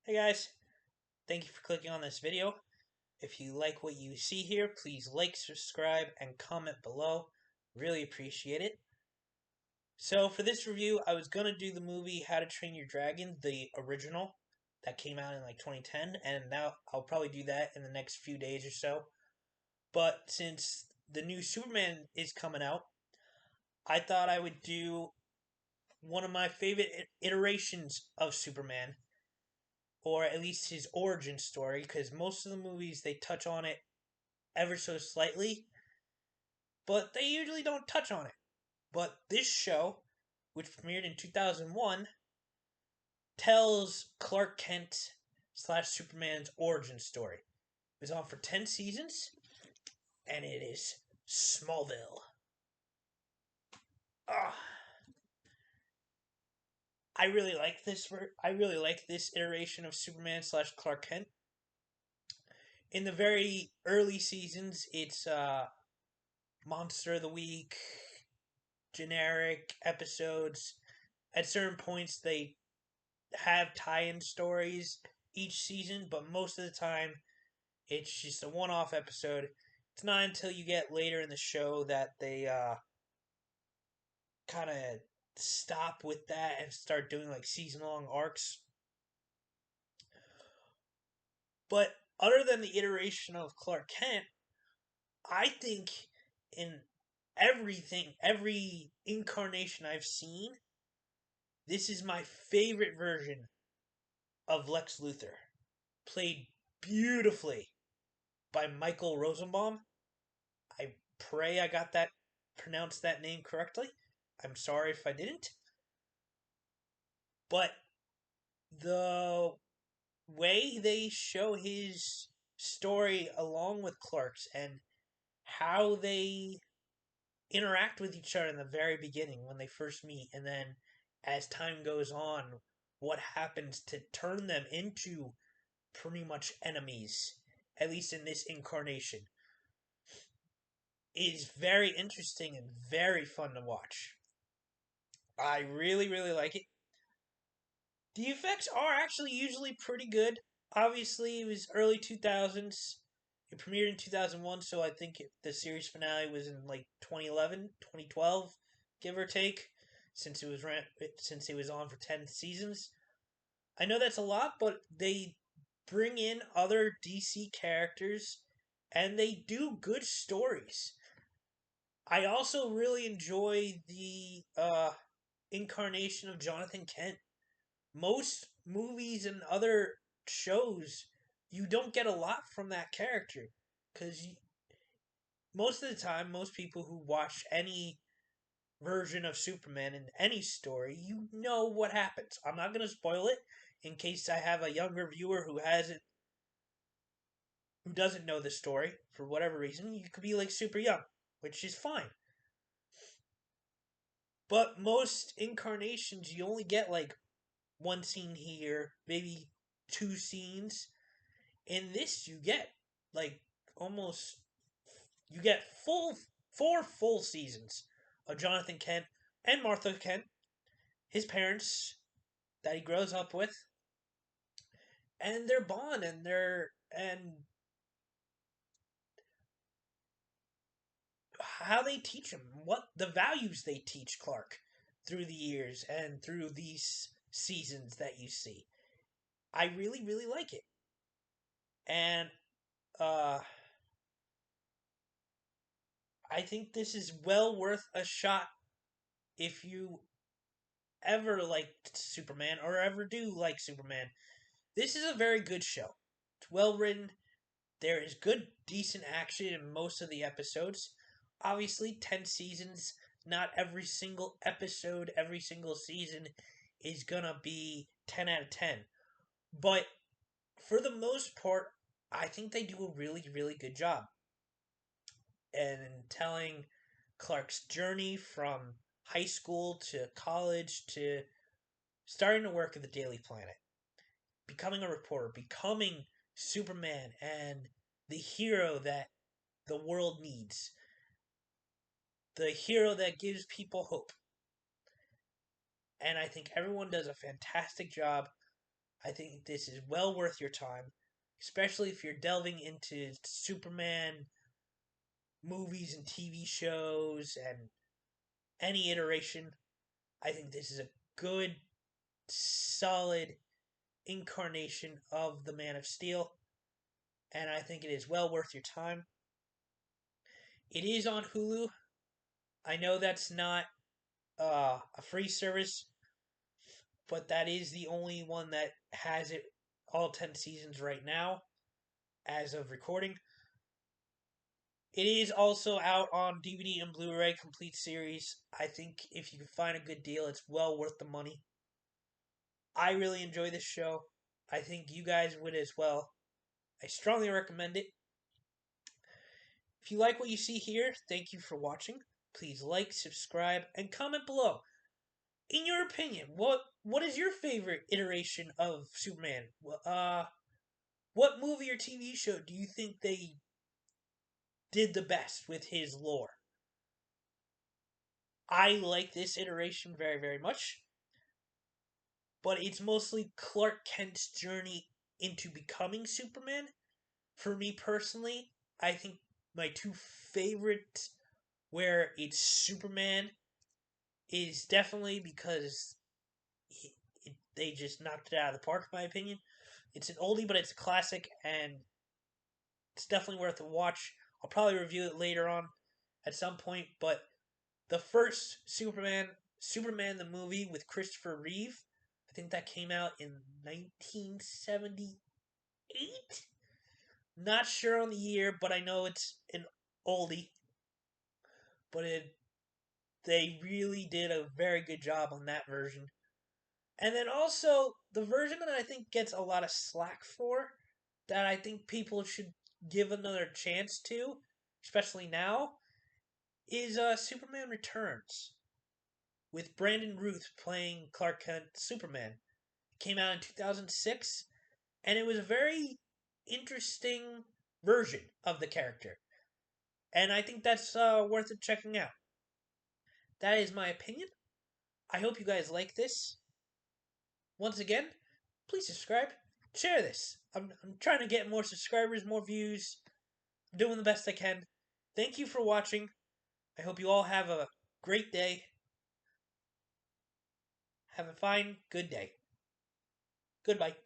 Hey guys, thank you for clicking on this video. If you like what you see here, please like, subscribe, and comment below. Really appreciate it. So for this review, I was going to do the movie How to Train Your Dragon, the original, that came out in like 2010, and now I'll probably do that in the next few days or so. But since the new Superman is coming out, I thought I would do one of my favorite iterations of Superman, or at least his origin story, because most of the movies they touch on it ever so slightly, but they usually don't touch on it. But this show, which premiered in 2001, tells Clark Kent slash Superman's origin story. It was on for 10 seasons, and it is Smallville. Ah, I really like this iteration of Superman slash Clark Kent. In the very early seasons, it's Monster of the Week, generic episodes. At certain points, they have tie-in stories each season, but most of the time it's just a one-off episode. It's not until you get later in the show that they kind of stop with that and start doing like season-long arcs. But other than the iteration of Clark Kent, I think in every incarnation I've seen, this is my favorite version of Lex Luthor, played beautifully by Michael Rosenbaum. I pray I got that pronounced that name correctly. I'm sorry if I didn't. But the way they show his story along with Clark's and how they interact with each other in the very beginning when they first meet, and then as time goes on, what happens to turn them into pretty much enemies, at least in this incarnation, is very interesting and very fun to watch. I really, really like it. The effects are actually usually pretty good. Obviously, it was early 2000s. It premiered in 2001, so I think the series finale was in like 2011, 2012, give or take, since it was on for 10 seasons. I know that's a lot, but they bring in other DC characters and they do good stories. I also really enjoy the incarnation of Jonathan Kent. Most movies and other shows, you don't get a lot from that character because most of the time, most people who watch any version of Superman in any story, you know what happens. I'm not going to spoil it in case I have a younger viewer who doesn't know the story for whatever reason. You could be like super young, which is fine. But most incarnations, you only get like one scene here, maybe two scenes. In this, you get like almost you get full 4 full seasons of Jonathan Kent and Martha Kent, his parents that he grows up with, and their bond and how they teach him, what the values they teach Clark through the years and through these seasons that you see. I really, really like it. And uh I think this is well worth a shot if you ever liked Superman or ever do like Superman. This is a very good show. It's well written. There is good, decent action in most of the episodes. Obviously, 10 seasons, not every single episode, every single season is gonna be 10 out of 10. But for the most part, I think they do a really, really good job in telling Clark's journey from high school to college to starting to work at the Daily Planet, becoming a reporter, becoming Superman and the hero that the world needs, the hero that gives people hope. And I think everyone does a fantastic job I think this is well worth your time, especially if you're delving into Superman movies and TV shows and any iteration. I think this is a good, solid incarnation of the Man of Steel, and I think it is well worth your time. It is on Hulu. I know that's not a free service, but that is the only one that has it all 10 seasons right now as of recording. It is also out on DVD and Blu-ray complete series. I think if you can find a good deal, it's well worth the money. I really enjoy this show. I think you guys would as well. I strongly recommend it. If you like what you see here, thank you for watching. Please like, subscribe, and comment below. In your opinion, what is your favorite iteration of Superman? What movie or TV show do you think they did the best with his lore? I like this iteration very, very much, but it's mostly Clark Kent's journey into becoming Superman. For me personally, I think my two favorites where it's Superman is definitely because they just knocked it out of the park, in my opinion. It's an oldie, but it's a classic, and it's definitely worth a watch. I'll probably review it later on at some point, but the first Superman the movie with Christopher Reeve, I think that came out in 1978. Not sure on the year, but I know it's an oldie. But they really did a very good job on that version. And then also the version that I think gets a lot of slack for, that I think people should give another chance to, especially now, is Superman Returns with Brandon Ruth playing Clark Kent Superman. It came out in 2006, and it was a very interesting version of the character. And I think that's worth it checking out. That is my opinion. I hope you guys like this. Once again, please subscribe, share this. I'm trying to get more subscribers, more views. I'm doing the best I can. Thank you for watching. I hope you all have a great day. Have a fine, good day. Goodbye.